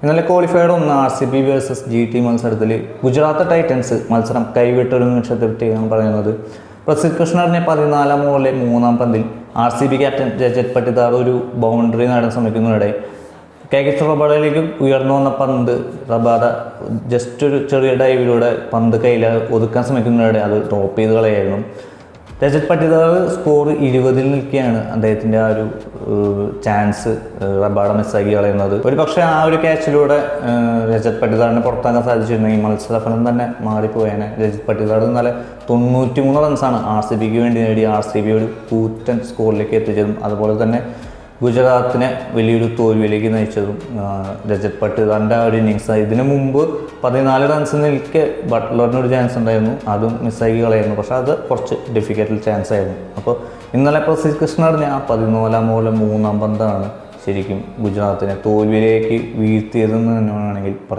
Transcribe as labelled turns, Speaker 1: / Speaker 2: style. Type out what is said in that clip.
Speaker 1: ഇന്നലെ ക്വാളിഫൈഡ് ഒന്ന് RCB versus GT മത്സരത്തിൽ ഗുജറാത്ത് ടൈറ്റൻസ് മത്സരം കൈവിട്ടൊരു നിമിഷത്തെ പറ്റിയാണ് പറയുന്നത്. പ്രസിദ്ധ് കൃഷ്ണറിനെ 14-ാം ഓവറിലെ 3-ാം പന്തിൽ RCB ക്യാപ്റ്റൻ രജത് പട്ടിദാർ ഒരു ബൗണ്ടറി നേടാൻ ശ്രമിക്കുന്നതിനിടെ റബാഡയിലേക്ക് ഉയർന്നു വന്ന പന്ത് റബാഡ ജസ്റ്റ് ഒരു ചെറിയ ഡൈവിലൂടെ പന്ത് കയ്യിൽ ഒതുക്കാൻ ശ്രമിക്കുന്നതിനിടെ അത് ഡ്രോപ്പ് ചെയ്ത് കളയായിരുന്നു. രജത് പട്ടിദാർ സ്കോർ 20-ൽ നിൽക്കുകയാണ്. അദ്ദേഹത്തിൻ്റെ ആ ഒരു ചാൻസ് റബാഡ മിസ്സാക്കി കളയുന്നത്. ഒരു പക്ഷേ ആ ഒരു ക്യാച്ചിലൂടെ രജത് പട്ടിദാറിനെ പുറത്താക്കാൻ സാധിച്ചിരുന്നെങ്കിൽ മത്സരഫലം തന്നെ മാറിപ്പോയേനെ. രജത് പട്ടിദാർ ഇന്നലെ 93 റൺസാണ് RCBക്ക് വേണ്ടി നേടി RCB ഒരു കൂറ്റൻ സ്കോറിലേക്ക് എത്തിച്ചതും അതുപോലെ തന്നെ ഗുജറാത്തിനെ വലിയൊരു തോൽവിയിലേക്ക് നയിച്ചതും രജത് പട്ടിദാറിൻ്റെ ആ ഒരു ഇന്നിങ്സാണ്. ഇതിനു മുമ്പ് 14 റൺസ് നിൽക്കെ ബട്ട്ലറിനൊരു ചാൻസ് ഉണ്ടായിരുന്നു, അതും മിസ്സാക്കി കളയായിരുന്നു. പക്ഷേ അത് കുറച്ച് ഡിഫിക്കൽട്ട് ചാൻസ് ആയിരുന്നു. അപ്പോൾ ഇന്നലെ പ്രസിദ്ധ് കൃഷ്ണറിന് ആ 14-ാം ഓവറിലെ 3-ാം പന്താണ് ശരിക്കും ഗുജറാത്തിനെ തോൽവിയിലേക്ക് വീഴ്ത്തിയതെന്ന് തന്നെ വേണമെങ്കിൽ പറയാം.